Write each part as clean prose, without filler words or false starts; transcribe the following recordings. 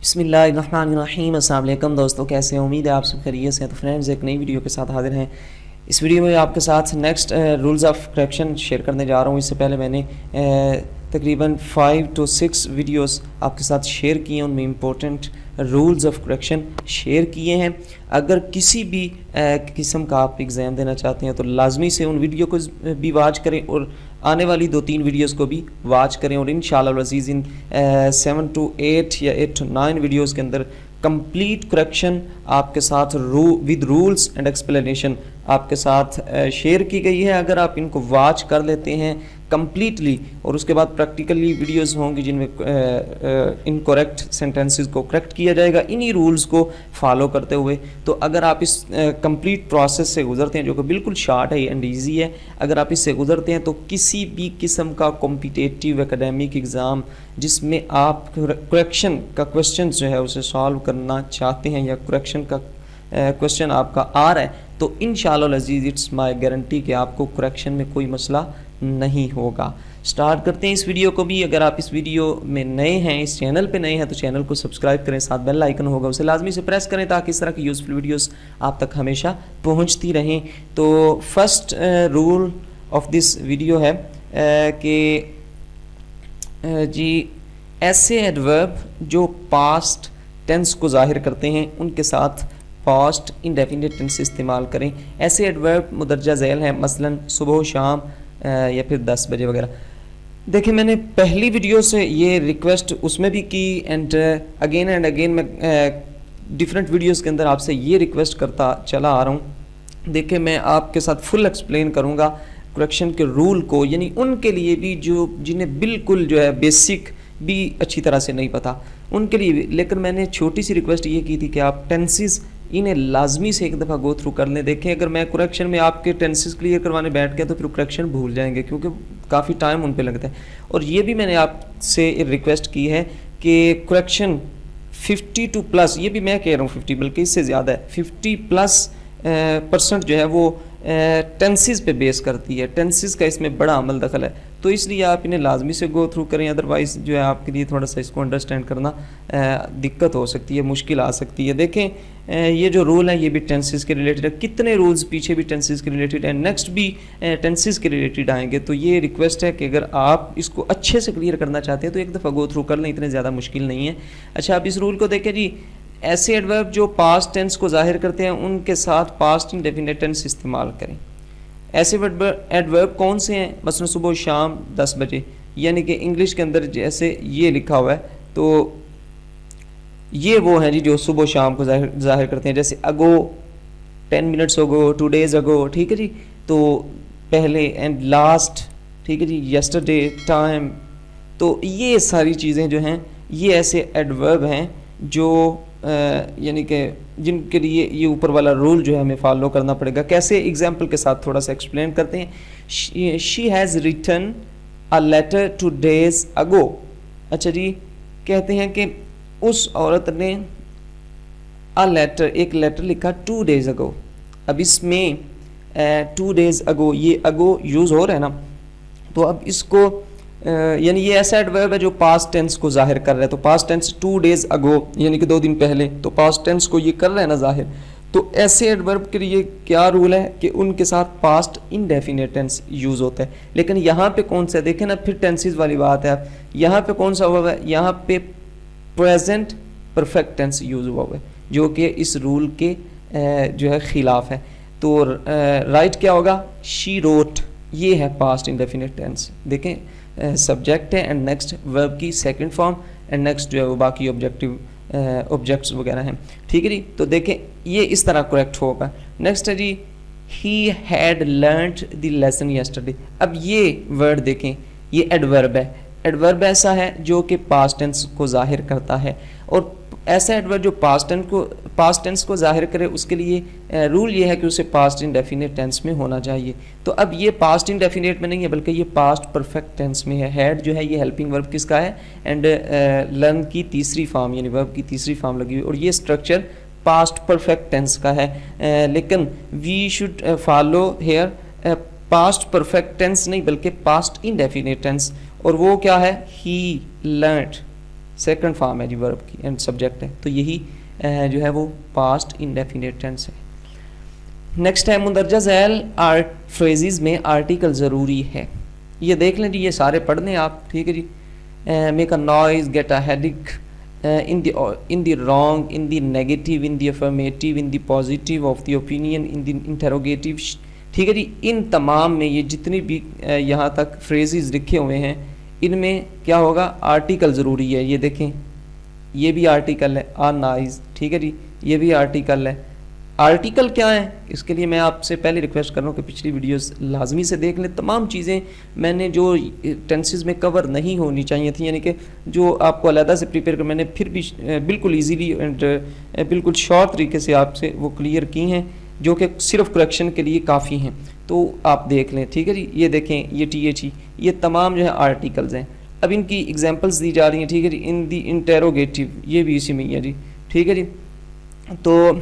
بسم اللہ الرحمن الرحیم۔ السلام علیکم دوستوں، کیسے ہیں؟ امید ہے آپ سب خیریت سے ہیں۔ تو فرینڈز، ایک نئی ویڈیو کے ساتھ حاضر ہیں۔ اس ویڈیو میں آپ کے ساتھ next rules of correction share کرنے جا رہا ہوں۔ اس سے پہلے میں نے تقریباً 5 to 6 ویڈیوز آپ کے ساتھ شیئر کیے ہیں، ان میں important rules of correction share کیے ہیں۔ اگر کسی بھی قسم کا آپ ایگزام دینا چاہتے ہیں تو لازمی سے ان ویڈیو کو بھی واچ کریں اور آنے والی 2-3 ویڈیوز کو بھی واچ کریں، اور انشاءاللہ العزیز ان 7 to 8 یا 8 to 9 ویڈیوز کے اندر کمپلیٹ کریکشن آپ کے ساتھ ود رولز اینڈ ایکسپلینیشن آپ کے ساتھ شیئر کی گئی ہے۔ اگر آپ ان کو واچ کر لیتے ہیں کمپلیٹلی، اور اس کے بعد پریکٹیکلی ویڈیوز ہوں گی جن میں انکریکٹ سینٹنسز کو کریکٹ کیا جائے گا انہی رولز کو فالو کرتے ہوئے، تو اگر آپ اس کمپلیٹ پروسیس سے گزرتے ہیں جو کہ بالکل شارٹ ہے اینڈ ایزی ہے، اگر آپ اس سے گزرتے ہیں تو کسی بھی قسم کا کمپیٹیٹیو اکیڈیمک ایگزام جس میں آپ کریکشن کا کویسچن جو ہے اسے سالو کرنا چاہتے ہیں یا کریکشن کا کویسچن آپ کا آ رہا ہے، تو انشاءاللہ العزیز اٹس مائی گارنٹی کہ آپ کو کریکشن میں کوئی مسئلہ نہیں ہوگا۔ سٹارٹ کرتے ہیں اس ویڈیو کو بھی۔ اگر آپ اس ویڈیو میں نئے ہیں، اس چینل پہ نئے ہیں، تو چینل کو سبسکرائب کریں، ساتھ بیل آئیکن ہوگا اسے لازمی سے پریس کریں تاکہ اس طرح کی یوزفل ویڈیوز آپ تک ہمیشہ پہنچتی رہیں۔ تو first rule of this video ہے کہ جی ایسے ایڈورب جو پاسٹ ٹینس کو ظاہر کرتے ہیں ان کے ساتھ پاسٹ انڈیفینٹ ٹینس استعمال کریں۔ ایسے ایڈورب مدرجہ ذیل ہیں، مثلا صبح، شام یا پھر 10 بجے وغیرہ۔ دیکھیں، میں نے پہلی ویڈیو سے یہ ریکویسٹ اس میں بھی کی، اینڈ اگین میں ڈیفرنٹ ویڈیوز کے اندر آپ سے یہ ریکویسٹ کرتا چلا آ رہا ہوں۔ دیکھیں، میں آپ کے ساتھ فل ایکسپلین کروں گا کریکشن کے رول کو، یعنی ان کے لیے بھی جو جنہیں بالکل جو ہے بیسک بھی اچھی طرح سے نہیں پتہ ان کے لیے بھی، لیکن میں نے چھوٹی سی ریکویسٹ یہ کی تھی کہ آپ ٹینسز انہیں لازمی سے ایک دفعہ گو تھرو کر لیں۔ دیکھیں، اگر میں کریکشن میں آپ کے ٹینسز کلیئر کروانے بیٹھ گیا تو پھر کریکشن بھول جائیں گے کیونکہ کافی ٹائم ان پہ لگتا ہے۔ اور یہ بھی میں نے آپ سے ریکویسٹ کی ہے کہ کریکشن 50 to پلس، یہ بھی میں کہہ رہا ہوں 50 بلکہ اس سے زیادہ ہے، 50% جو ہے وہ ٹینسز پہ بیس کرتی ہے۔ ٹینسز کا اس میں بڑا عمل دخل ہے، تو اس لیے آپ انہیں لازمی سے گو تھرو کریں، ادروائز جو ہے آپ کے لیے تھوڑا سا اس کو انڈرسٹینڈ کرنا دقت ہو سکتی ہے، مشکل آ سکتی ہے۔ دیکھیں، یہ جو رول ہے یہ بھی ٹینسز کے ریلیٹڈ ہے، کتنے رولز پیچھے بھی ٹینسز کے ریلیٹڈ ہیں، نیکسٹ بھی ٹینسز کے ریلیٹڈ آئیں گے۔ تو یہ ریکویسٹ ہے کہ اگر آپ اس کو اچھے سے کلیئر کرنا چاہتے ہیں تو ایک دفعہ گو تھرو کر لیں، اتنے زیادہ مشکل نہیں ہے۔ اچھا، آپ اس رول کو دیکھیں جی، ایسے ایڈورب جو پاسٹ ٹینس کو ظاہر کرتے ہیں ان کے ساتھ پاسٹ انڈیفینٹ ٹینس استعمال کریں۔ ایسے ایڈورب کون سے ہیں؟ مثلا صبح، شام، 10 بجے، یعنی کہ انگلش کے اندر جیسے یہ لکھا ہوا ہے تو یہ وہ ہیں جی جو صبح شام کو ظاہر کرتے ہیں، جیسے اگو، 10 minutes ago، 2 days ago، ٹھیک ہے جی، تو پہلے، اینڈ لاسٹ، ٹھیک ہے جی، یسٹرڈے، ٹائم۔ تو یہ ساری چیزیں جو ہیں یہ ایسے ایڈورب ہیں جو یعنی کہ جن کے لیے یہ اوپر والا رول جو ہے ہمیں فالو کرنا پڑے گا۔ کیسے؟ ایگزامپل کے ساتھ تھوڑا سا ایکسپلین کرتے ہیں۔ She has written a letter 2 days ago۔ اچھا جی، کہتے ہیں کہ اس عورت نے ایک لیٹر لکھا 2 days ago۔ اب اس میں 2 days ago، یہ ago یوز ہو رہا ہے نا، تو اب اس کو یعنی یہ ایسا ایڈورب ہے جو پاسٹ ٹینس کو ظاہر کر رہا ہے۔ تو پاسٹ ٹینس 2 days ago یعنی کہ 2 دن پہلے، تو پاسٹ ٹینس کو یہ کر رہا ہے نا ظاہر۔ تو ایسے ایڈورب کے لیے کیا رول ہے کہ ان کے ساتھ پاسٹ انڈیفینٹ ٹینس یوز ہوتا ہے۔ لیکن یہاں پہ کون سا، دیکھیں نا، پھر ٹینسز والی بات ہے، یہاں پہ کون سا ہوا ہوا ہے؟ یہاں پہ پریزنٹ پرفیکٹ ٹینس یوز ہوا ہوا ہے جو کہ اس رول کے جو ہے خلاف ہے۔ تو رائٹ کیا ہوگا؟ شی روٹ، یہ ہے پاسٹ انڈیفینٹ ٹینس۔ دیکھیں، سبجیکٹ ہے اینڈ نیکسٹ ورب کی سیکنڈ فارم، اینڈ نیکسٹ جو ہے وہ باقی آبجیکٹس وغیرہ ہیں، ٹھیک ہے جی۔ تو دیکھیں یہ اس طرح کریکٹ ہوگا۔ نیکسٹ ہے جی، he had learned the lesson yesterday. اب یہ ورڈ دیکھیں، یہ ایڈورب ہے۔ ایڈورب ایسا ہے جو کہ پاسٹ ٹینس کو ظاہر کرتا ہے، اور ایسا ایڈورب جو پاسٹ ٹینس کو ظاہر کرے اس کے لیے رول یہ ہے کہ اسے پاسٹ انڈیفینٹ ٹینس میں ہونا چاہیے۔ تو اب یہ پاسٹ انڈیفینٹ میں نہیں ہے بلکہ یہ پاسٹ پرفیکٹ ٹینس میں ہے۔ ہیڈ جو ہے یہ ہیلپنگ ورب کس کا ہے؟ اینڈ لرن کی تیسری فارم یعنی ورب کی تیسری فارم لگی ہوئی، اور یہ اسٹرکچر پاسٹ پرفیکٹ ٹینس کا ہے۔ لیکن we should follow here past perfect tense نہیں بلکہ پاسٹ انڈیفینٹ ٹینس، اور وہ کیا ہے؟ ہی لرنڈ سیکنڈ فارم ہے جی ورب کی اینڈ سبجیکٹ ہے، تو یہی جو ہے وہ پاسٹ انڈیفینٹ ٹینس ہے. نیکسٹ ہے مندرجہ ذیل فریزز میں آرٹیکل ضروری ہے. یہ دیکھ لیں جی، یہ سارے پڑھ لیں آپ، ٹھیک ہے جی. Make a noise, get a headache, in the wrong, in the negative, in the affirmative, in the positive of the opinion, in the interrogative. ٹھیک ہے جی. ان تمام میں یہ جتنی بھی یہاں تک فریزز لکھے ہوئے ہیں ان میں کیا ہوگا، آرٹیکل ضروری ہے. یہ دیکھیں یہ بھی آرٹیکل ہے، آ نائز، ٹھیک ہے جی، یہ بھی آرٹیکل ہے. آرٹیکل کیا ہے، اس کے لیے میں آپ سے پہلے ریکویسٹ کر رہا ہوں کہ پچھلی ویڈیوز لازمی سے دیکھ لیں. تمام چیزیں میں نے جو ٹینسز میں کور نہیں ہونی چاہیے تھیں، یعنی کہ جو آپ کو علیحدہ سے پریپیئر کر، میں نے پھر بھی بالکل ایزیلی اینڈ بالکل شارٹ طریقے سے آپ سے وہ کلیئر کی ہیں، جو کہ صرف کریکشن کے لیے کافی ہیں. تو آپ دیکھ لیں، ٹھیک ہے جی. یہ دیکھیں یہ ٹی ایچ ای، یہ تمام جو ہے آرٹیکلز ہیں. اب ان کی ایگزامپلس دی جا رہی ہیں، ٹھیک ہے جی. ان دی انٹیروگیٹو، یہ بھی اسی میں ہی ہے جی، ٹھیک ہے جی. تو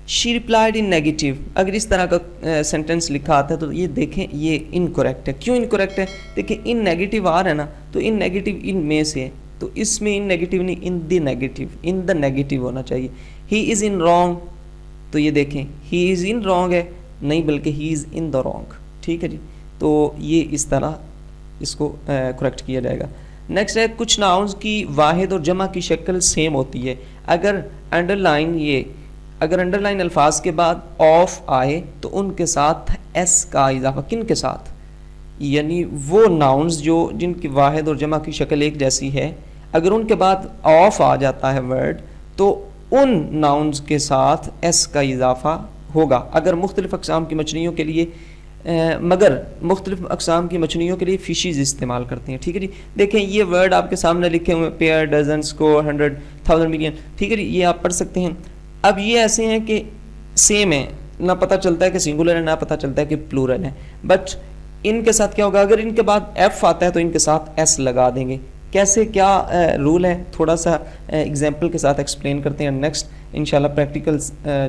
شی ریپلائڈ ان نیگیٹو، اگر اس طرح کا سینٹینس لکھا آتا ہے تو یہ دیکھیں یہ انکریکٹ ہے. کیوں انکریکٹ ہے؟ دیکھیں ان نیگیٹو آ رہا ہے نا، تو ان نیگیٹو ان میں سے، تو اس میں ان نیگیٹو نہیں، ان the negative, in the negative ہونا چاہیے. ہی از ان رانگ، تو یہ دیکھیں ہی از ان رانگ ہے نہیں، بلکہ ہی از ان دا رانگ، ٹھیک ہے جی. تو یہ اس طرح اس کو کریکٹ کیا جائے گا. نیکسٹ ہے کچھ ناؤنز کی واحد اور جمع کی شکل سیم ہوتی ہے. اگر انڈر لائن الفاظ کے بعد آف آئے تو ان کے ساتھ ایس کا اضافہ. کن کے ساتھ؟ یعنی وہ ناؤنز جن کی واحد اور جمع کی شکل ایک جیسی ہے، اگر ان کے بعد آف آ جاتا ہے ورڈ تو ان ناؤنز کے ساتھ ایس کا اضافہ ہوگا. اگر مختلف اقسام کی مچھلیوں کے لیے مگر مختلف اقسام کی مچھلیوں کے لیے فشیز استعمال کرتے ہیں، ٹھیک ہے جی. دیکھیں یہ ورڈ آپ کے سامنے لکھے ہوئے، پیئر، ڈزن، اسکور، 100، 1000، ملین، ٹھیک ہے جی. یہ آپ پڑھ سکتے ہیں. اب یہ ایسے ہیں کہ سیم ہے، نہ پتہ چلتا ہے کہ سنگولر ہے، نہ پتہ چلتا ہے کہ پلورل ہے. بٹ ان کے ساتھ کیا ہوگا، اگر ان کے بعد ایف آتا ہے تو ان کے ساتھ ایس لگا دیں گے. کیسے، کیا رول ہے، تھوڑا سا ایگزامپل کے ساتھ ایکسپلین کرتے ہیں. نیکسٹ انشاءاللہ پریکٹیکل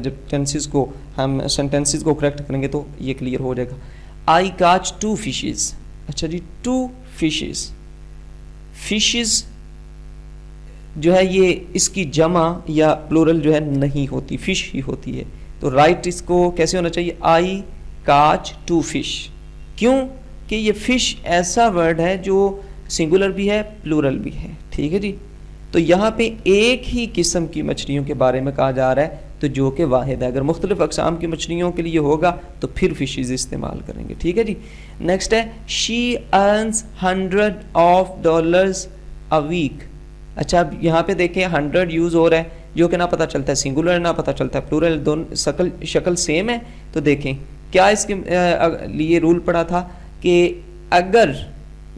جب ٹینسز کو ہم سینٹینسز کو کریکٹ کریں گے تو یہ کلیئر ہو جائے گا. آئی کاچ 2 فشیز. اچھا جی، 2 فشیز. فشیز جو ہے یہ اس کی جمع یا پلورل جو ہے نہیں ہوتی، فش ہی ہوتی ہے. تو رائٹ اس کو کیسے ہونا چاہیے، آئی کاچ 2 فش. کیوں کہ یہ فش ایسا ورڈ ہے جو سنگولر بھی ہے پلورل بھی ہے، ٹھیک ہے جی. تو یہاں پہ ایک ہی قسم کی مچھلیوں کے بارے میں کہا جا رہا ہے، تو جو کہ واحد ہے. اگر مختلف اقسام کی مچھلیوں کے لیے ہوگا تو پھر فشیز استعمال کریں گے، ٹھیک ہے جی. نیکسٹ ہے شی ارنز $100 a week. اچھا اب یہاں پہ دیکھیں 100 یوز ہو رہا ہے، جو کہ نہ پتہ چلتا ہے سنگولر ہے، نہ پتہ چلتا ہے پلورل. دونوں شکل سیم ہے. تو دیکھیں کیا اس کے لیے رول پڑا تھا کہ اگر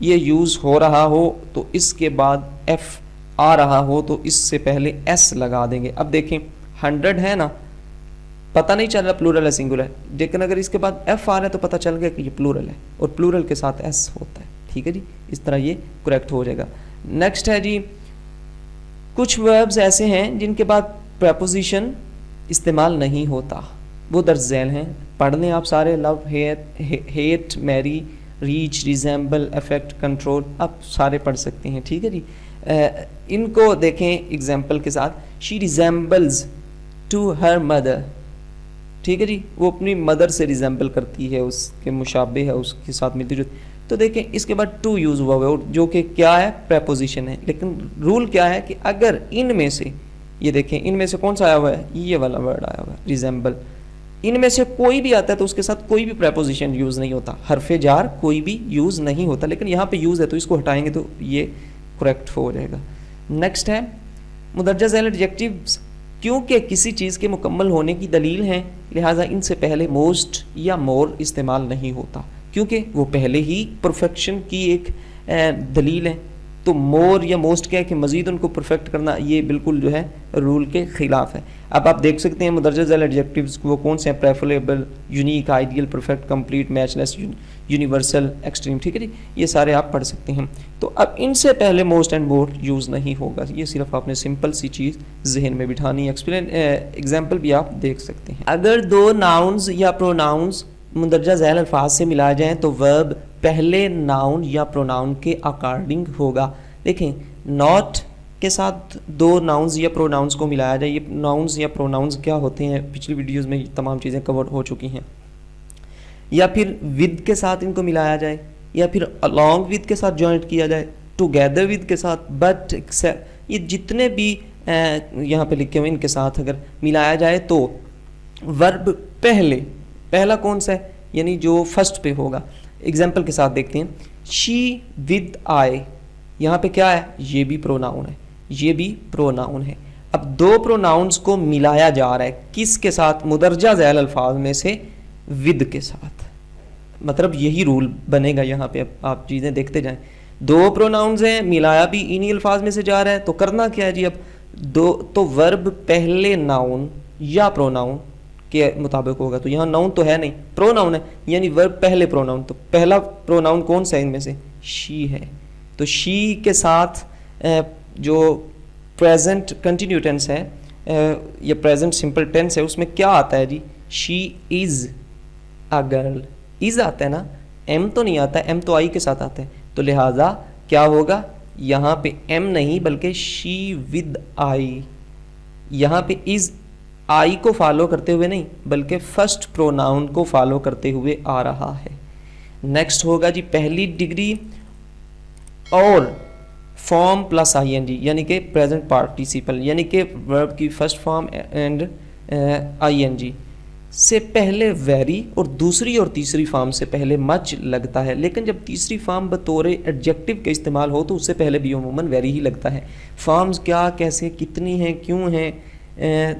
یہ یوز ہو رہا ہو تو اس کے بعد ایف آ رہا ہو تو اس سے پہلے ایس لگا دیں گے. اب دیکھیں 100 ہے نا، پتہ نہیں چل رہا پلورل ہے سنگولر ہے، لیکن اگر اس کے بعد ایف آ رہا ہے تو پتہ چل گیا کہ یہ پلورل ہے، اور پلورل کے ساتھ ایس ہوتا ہے، ٹھیک ہے جی. اس طرح یہ کریکٹ ہو جائے گا. نیکسٹ ہے جی، کچھ وربز ایسے ہیں جن کے بعد پریپوزیشن استعمال نہیں ہوتا، وہ درج ذیل ہیں. پڑھ لیں آپ سارے. لو، ہیٹ، میری، ریچ، ریزیمبل، افیکٹ، کنٹرول، آپ سارے پڑھ سکتے ہیں، ٹھیک ہے جی. ان کو دیکھیں ایگزامپل کے ساتھ. شی ریزیمبلز ٹو ہر مدر، ٹھیک ہے جی. وہ اپنی مدر سے ریزیمبل کرتی ہے، اس کے مشابہ ہے، اس کے ساتھ ملتی جلتی. تو دیکھیں اس کے بعد ٹو یوز ہوا ہے، جو کہ کیا ہے، پریپوزیشن ہے. لیکن رول کیا ہے کہ اگر ان میں سے، یہ دیکھیں ان میں سے کون سا آیا ہوا ہے، یہ والا ورڈ آیا ہوا ہے ریزیمبل، ان میں سے کوئی بھی آتا ہے تو اس کے ساتھ کوئی بھی پریپوزیشن یوز نہیں ہوتا، حرف جار کوئی بھی یوز نہیں ہوتا. لیکن یہاں پہ یوز ہے تو اس کو ہٹائیں گے تو یہ کریکٹ ہو جائے گا. نیکسٹ ہے مدرجہ ذیل ایڈجیکٹیوز کیونکہ کسی چیز کے مکمل ہونے کی دلیل ہیں، لہٰذا ان سے پہلے موسٹ یا مور استعمال نہیں ہوتا، کیونکہ وہ پہلے ہی پرفیکشن کی ایک دلیل ہے. تو مور یا موسٹ کیا ہے کہ مزید ان کو پرفیکٹ کرنا، یہ بالکل جو ہے رول کے خلاف ہے. اب آپ دیکھ سکتے ہیں مدرجہ ذیل ایڈجیکٹیوز وہ کون سے ہیں، preferable, unique, ideal, perfect, complete, matchless, universal, extreme, ٹھیک ہے جی. یہ سارے آپ پڑھ سکتے ہیں. تو اب ان سے پہلے موسٹ اینڈ مور یوز نہیں ہوگا. یہ صرف آپ نے سمپل سی چیز ذہن میں بٹھانی ہے. ایگزامپل بھی آپ دیکھ سکتے ہیں. اگر دو ناؤنز یا پروناؤنز مندرجہ ذیل الفاظ سے ملا جائیں تو ورب پہلے ناؤن یا پروناؤن کے اکارڈنگ ہوگا. دیکھیں ناٹ کے ساتھ دو ناؤنز یا پروناؤنز کو ملایا جائے. یہ ناؤنز یا پروناؤنز کیا ہوتے ہیں پچھلی ویڈیوز میں تمام چیزیں کور ہو چکی ہیں. یا پھر ود کے ساتھ ان کو ملایا جائے, یا پھر along with کے ساتھ جوائنٹ کیا جائے, together with کے ساتھ, but یہ جتنے بھی یہاں پہ لکھے ہوئے ان کے ساتھ اگر ملایا جائے تو ورب پہلا کون سا ہے, یعنی جو فرسٹ پہ ہوگا. ایگزامپل کے ساتھ دیکھتے ہیں. she with I, یہاں پہ کیا ہے, یہ بھی پروناؤن ہے, یہ بھی پروناؤن ہے. اب دو پروناؤنز کو ملایا جا رہا ہے کس کے ساتھ, مدرجہ ذیل الفاظ میں سے ود کے ساتھ. مطلب یہی رول بنے گا یہاں پہ. اب آپ چیزیں دیکھتے جائیں, دو پروناؤنز ہیں, ملایا بھی انہی الفاظ میں سے جا رہا ہے, تو کرنا کیا ہے جی, اب دو تو ورب پہلے ناؤن یا پروناؤن کے مطابق ہوگا. تو یہاں ناؤن تو ہے نہیں, پروناؤن ہے, یعنی ورب پہلے پروناؤن. تو پہلا پروناؤن کون سا ہے ان میں سے, شی ہے. تو شی کے ساتھ جو پریزنٹ کنٹینیو ٹینس ہے یا پریزنٹ سمپل ٹینس ہے, اس میں کیا آتا ہے جی, شی از اے گرل. از آتا ہے نا, ایم تو نہیں آتا, ایم تو آئی کے ساتھ آتا ہے. تو لہٰذا کیا ہوگا, یہاں پہ ایم نہیں بلکہ شی ود آئی. یہاں پہ از آئی کو فالو کرتے ہوئے نہیں بلکہ فرسٹ پروناؤن کو فالو کرتے ہوئے آ رہا ہے. نیکسٹ ہوگا جی پہلی ڈگری اور form plus I N G, یعنی کہ پریزنٹ پارٹیسپل, یعنی کہ ورب کی first form and I N G سے پہلے ویری اور دوسری اور تیسری فارم سے پہلے مچ لگتا ہے. لیکن جب تیسری فارم بطور ایڈجیکٹو کے استعمال ہو تو اس سے پہلے بھی عموماً ویری ہی لگتا ہے. فارمز کیا, کیسے, کتنی ہیں, کیوں ہیں,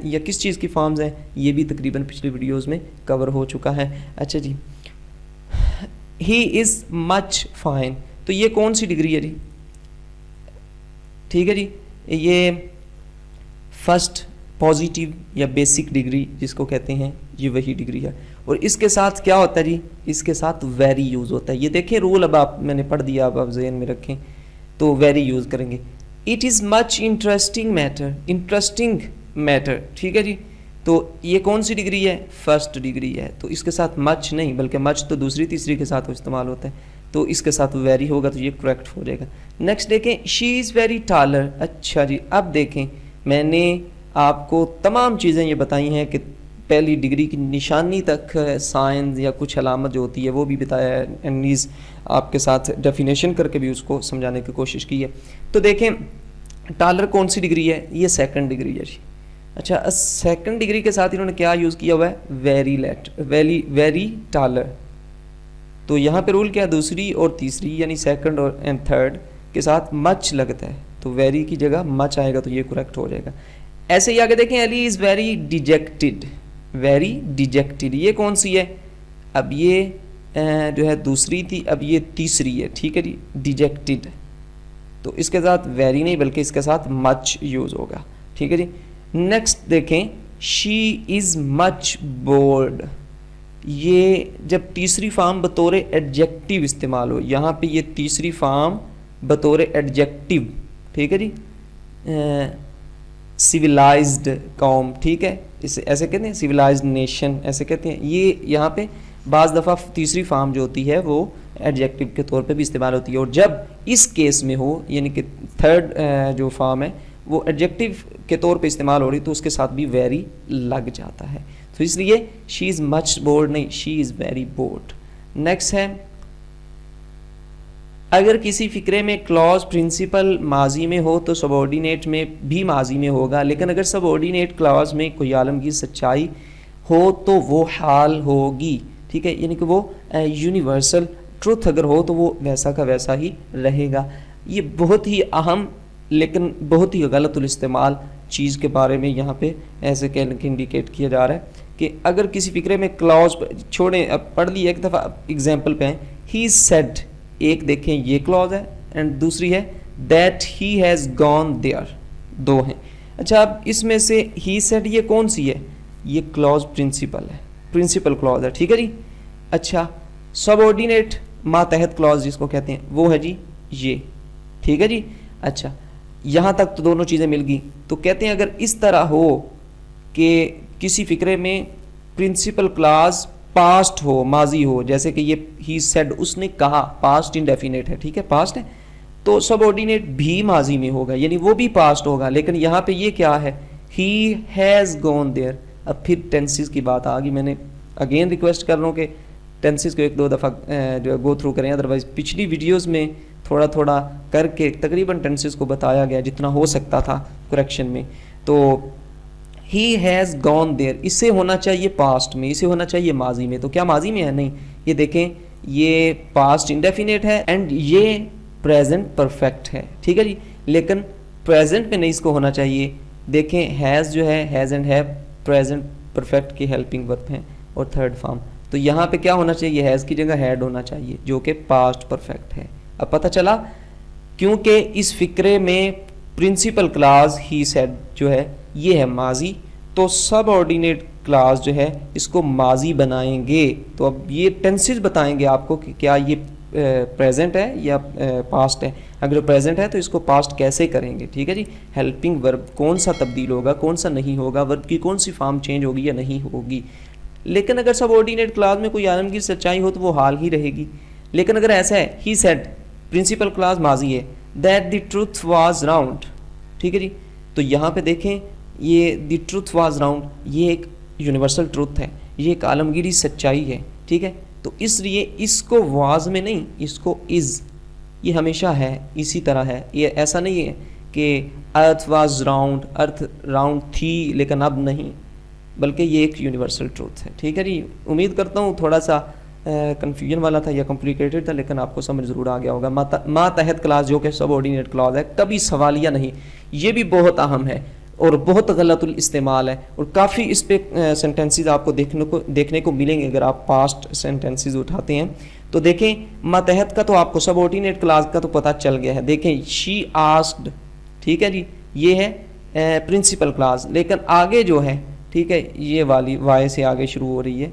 یا کس چیز کی فارمز ہیں, یہ بھی تقریباً پچھلی ویڈیوز میں کور ہو چکا ہے. اچھا جی, ہی از مچ فائن, تو یہ کون سی ڈگری ہے جی, ٹھیک ہے جی, یہ فرسٹ پازیٹیو یا بیسک ڈگری جس کو کہتے ہیں, یہ وہی ڈگری ہے. اور اس کے ساتھ کیا ہوتا ہے جی, اس کے ساتھ ویری یوز ہوتا ہے. یہ دیکھیں رول, اب آپ میں نے پڑھ دیا, اب آپ ذہن میں رکھیں, تو ویری یوز کریں گے. It is much interesting matter, interesting matter, ٹھیک ہے جی. تو یہ کون سی ڈگری ہے, فرسٹ ڈگری ہے. تو اس کے ساتھ مچ نہیں بلکہ مچ تو دوسری تیسری کے ساتھ استعمال ہوتا ہے, تو اس کے ساتھ ویری ہوگا, تو یہ کریکٹ ہو جائے گا. نیکسٹ دیکھیں, شی از ویری ٹالر. اچھا جی, اب دیکھیں میں نے آپ کو تمام چیزیں یہ بتائی ہیں کہ پہلی ڈگری کی نشانی تک سائنز یا کچھ علامت جو ہوتی ہے وہ بھی بتایا ہے, اینڈ نیز آپ کے ساتھ ڈیفینیشن کر کے بھی اس کو سمجھانے کی کوشش کی ہے. تو دیکھیں ٹالر کون سی ڈگری ہے, یہ سیکنڈ ڈگری ہے جی. اچھا, سیکنڈ ڈگری کے ساتھ انہوں نے کیا یوز کیا ہوا ہے, ویری ٹالر. تو یہاں پہ رول کیا ہے, دوسری اور تیسری یعنی سیکنڈ اور اینڈ تھرڈ کے ساتھ مچ لگتا ہے, تو ویری کی جگہ مچ آئے گا, تو یہ کریکٹ ہو جائے گا. ایسے ہی آگے دیکھیں, Ellie is very dejected. Very dejected یہ کون سی ہے, اب یہ جو ہے دوسری تھی, اب یہ تیسری ہے, ٹھیک ہے جی, ڈیجیکٹڈ. تو اس کے ساتھ ویری نہیں بلکہ اس کے ساتھ مچ یوز ہوگا, ٹھیک ہے جی. نیکسٹ دیکھیں, شی از مچ بورڈ. یہ جب تیسری فارم بطور ایڈجیکٹیو استعمال ہو, یہاں پہ یہ تیسری فارم بطور ایڈجیکٹیو, ٹھیک ہے جی, سویلائزڈ قوم, ٹھیک ہے, اسے ایسے کہتے ہیں, سویلائزڈ نیشن ایسے کہتے ہیں. یہ یہاں پہ بعض دفعہ تیسری فارم جو ہوتی ہے وہ ایڈجیکٹیو کے طور پہ بھی استعمال ہوتی ہے, اور جب اس کیس میں ہو یعنی کہ تھرڈ جو فارم ہے وہ ایڈجیکٹیو کے طور پہ استعمال ہو رہی تو اس کے ساتھ بھی ویری لگ جاتا ہے. تو اس لیے شی از مچ بورڈ نہیں, شی از ویری بورڈ. نیکسٹ ہے, اگر کسی فقرے میں کلاز پرنسپل ماضی میں ہو تو سبارڈینیٹ میں بھی ماضی میں ہوگا, لیکن اگر سبارڈینیٹ کلاز میں کوئی عالمگیر سچائی ہو تو وہ حال ہوگی, ٹھیک ہے, یعنی کہ وہ یونیورسل ٹروتھ اگر ہو تو وہ ویسا کا ویسا ہی رہے گا. یہ بہت ہی اہم لیکن بہت ہی غلط الاستعمال چیز کے بارے میں یہاں پہ ایسے کہنے کے انڈیکیٹ کیا جا رہا ہے کہ اگر کسی فقرے میں کلاز چھوڑیں, اب پڑھ لی ایک دفعہ ایگزامپل پہ ہیں, ہی سیڈ, ایک دیکھیں یہ کلاز ہے, اینڈ دوسری ہے that he has gone there, دو ہیں. اچھا, اب اس میں سے ہی سیڈ یہ کون سی ہے, یہ کلاز پرنسپل ہے, پرنسپل کلاز ہے, ٹھیک ہے جی. اچھا, سبارڈینیٹ ماتحت کلاز جس کو کہتے ہیں وہ ہے جی یہ, ٹھیک ہے جی. اچھا, یہاں تک تو دونوں چیزیں مل گئی. تو کہتے ہیں اگر اس طرح ہو کہ کسی فقرے میں پرنسپل کلاز پاسٹ ہو, ماضی ہو, جیسے کہ یہ ہی سیڈ, اس نے کہا, پاسٹ انڈیفینیٹ ہے, ٹھیک ہے, پاسٹ ہے, تو سب آرڈینیٹ بھی ماضی میں ہوگا یعنی وہ بھی پاسٹ ہوگا. لیکن یہاں پہ یہ کیا ہے, ہی ہیز گون دیئر. اب پھر ٹینسز کی بات آ گئی. میں نے اگین ریکویسٹ کر رہا ہوں کہ ٹینسز کو ایک دو دفعہ جو ہے گو تھرو کریں, ادروائز پچھلی ویڈیوز میں تھوڑا تھوڑا کر کے تقریباً ٹینسز کو بتایا گیا جتنا ہو سکتا تھا کریکشن میں. تو ہی ہیز گون دیئر اسے ہونا چاہیے پاسٹ میں, اسے ہونا چاہیے ماضی میں. تو کیا ماضی میں ہے؟ نہیں. یہ دیکھیں یہ پاسٹ انڈیفینیٹ ہے اینڈ یہ پریزنٹ پرفیکٹ ہے, ٹھیک ہے جی. لیکن پریزنٹ میں نہیں اس کو ہونا چاہیے. دیکھیں ہیز جو ہے, has and have present perfect کی ہیلپنگ ورب ہیں اور تھرڈ فارم. تو یہاں پہ کیا ہونا چاہیے, ہیز کی جگہ ہیڈ ہونا چاہیے جو کہ پاسٹ پرفیکٹ ہے. اب پتہ چلا کیونکہ اس فقرے میں پرنسپل کلاز ہی سیڈ جو ہے یہ ہے ماضی, تو سب آرڈینیٹ کلاز جو ہے اس کو ماضی بنائیں گے. تو اب یہ ٹینسز بتائیں گے آپ کو کہ کیا یہ پریزنٹ ہے یا پاسٹ ہے. اگر پریزنٹ ہے تو اس کو پاسٹ کیسے کریں گے, ٹھیک ہے جی. ہیلپنگ ورب کون سا تبدیل ہوگا, کون سا نہیں ہوگا, ورب کی کون سی فارم چینج ہوگی یا نہیں ہوگی. لیکن اگر سب آرڈینیٹ کلاز میں کوئی عالمگیر سچائی ہو تو وہ حال ہی رہے گی. لیکن اگر ایسا ہے ہی سیڈ پرنسپل کلاز ماضی ہے, that the truth was round, ٹھیک ہے جی. تو یہاں پہ دیکھیں یہ دی ٹروتھ واز راؤنڈ یہ ایک یونیورسل ٹروتھ ہے, یہ ایک عالمگیری سچائی ہے, ٹھیک ہے. تو اس لیے اس کو واز میں نہیں, اس کو از, یہ ہمیشہ ہے اسی طرح ہے. یہ ایسا نہیں ہے کہ ارتھ واز راؤنڈ, ارتھ راؤنڈ تھی لیکن اب نہیں, بلکہ یہ ایک یونیورسل ٹروتھ ہے, ٹھیک ہے جی. امید کرتا ہوں تھوڑا سا کنفیوژن والا تھا یا کمپلیکیٹڈ تھا, لیکن آپ کو سمجھ ضرور آ گیا ہوگا. ماتحت کلاس جو کہ سب آرڈینیٹ کلاس ہے, کبھی سوالیہ نہیں, یہ بھی بہت اہم ہے اور بہت غلط الاستعمال ہے, اور کافی اس پہ سینٹنسز آپ کو دیکھنے کو ملیں گے اگر آپ پاسٹ سینٹنسز اٹھاتے ہیں. تو دیکھیں ماتحت کا تو آپ کو سب آرڈینیٹ کلاس کا تو پتہ چل گیا ہے. دیکھیں شی آسکڈ, ٹھیک ہے جی, یہ ہے پرنسپل کلاس. لیکن آگے جو ہے, ٹھیک ہے, یہ والی وائے سے آگے شروع ہو رہی ہے,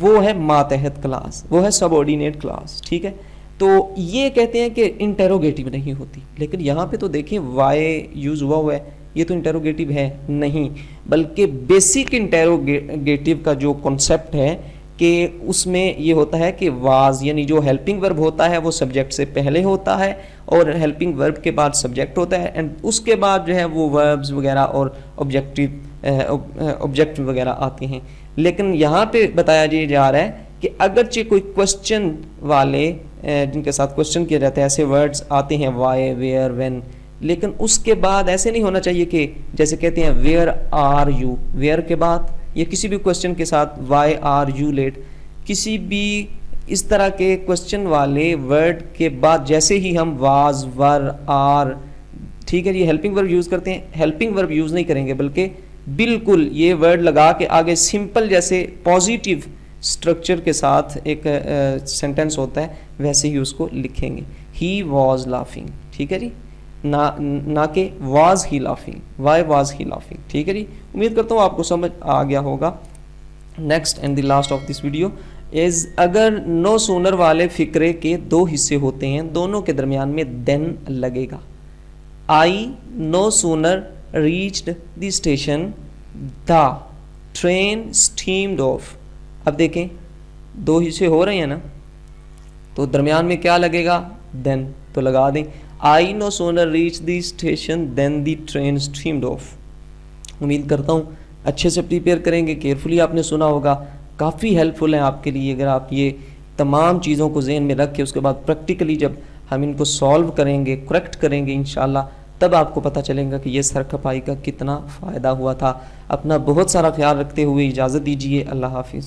وہ ہے ماتحت کلاس, وہ ہے سب آرڈینیٹ کلاس, ٹھیک ہے. تو یہ کہتے ہیں کہ انٹیروگیٹو نہیں ہوتی, لیکن یہاں پہ تو دیکھیں وائے یوز ہوا ہے, یہ تو انٹیروگیٹو ہے نہیں, بلکہ بیسک انٹیروگیٹو کا جو کنسپٹ ہے کہ اس میں یہ ہوتا ہے کہ واز یعنی جو ہیلپنگ ورب ہوتا ہے وہ سبجیکٹ سے پہلے ہوتا ہے اور ہیلپنگ ورب کے بعد سبجیکٹ ہوتا ہے, اینڈ اس کے بعد جو ہے وہ وربز وغیرہ اور آبجیکٹ وغیرہ آتے ہیں. لیکن یہاں پہ بتایا جا رہا ہے کہ اگرچہ کوئی کوشچن والے جن کے ساتھ کوشچن کیا جاتا ہے ایسے ورڈز آتے ہیں وائی, ویئر, وین, لیکن اس کے بعد ایسے نہیں ہونا چاہیے کہ جیسے کہتے ہیں ویئر آر یو, ویئر کے بعد یا کسی بھی کوشچن کے ساتھ وائی آر یو لیٹ, کسی بھی اس طرح کے کوشچن والے ورڈ کے بعد جیسے ہی ہم واز, ور, آر, ٹھیک ہے جی, ہیلپنگ ورب یوز کرتے ہیں, ہیلپنگ ورب یوز نہیں کریں گے بلکہ بالکل یہ ورڈ لگا کے آگے سمپل جیسے پازیٹیو اسٹرکچر کے ساتھ ایک سینٹنس ہوتا ہے ویسے ہی اس کو لکھیں گے. ہی واز لافنگ, ٹھیک ہے جی, نہ کہ was he laughing, Y was he laughing, ٹھیک ہے جی. امید کرتا ہوں آپ کو سمجھ آ گیا ہوگا. Next and the last of this video از اگر نو سونر والے فقرے کے دو حصے ہوتے ہیں, دونوں کے درمیان میں دین لگے گا. I no sooner reached the station the train steamed off. اب دیکھیں دو حصے ہو رہے ہیں نا, تو درمیان میں کیا لگے گا, دین. تو لگا دیں I no sooner reach the station than the train streamed off. امید کرتا ہوں اچھے سے پریپیئر کریں گے, کیئرفلی آپ نے سنا ہوگا, کافی ہیلپ فل ہے آپ کے لیے اگر آپ یہ تمام چیزوں کو ذہن میں رکھ کے اس کے بعد پریکٹیکلی جب ہم ان کو سالو کریں گے, کریکٹ کریں گے انشاءاللہ, تب آپ کو پتہ چلے گا کہ یہ سر کھپائی کا کتنا فائدہ ہوا تھا. اپنا بہت سارا خیال رکھتے ہوئے اجازت دیجیے, اللہ حافظ.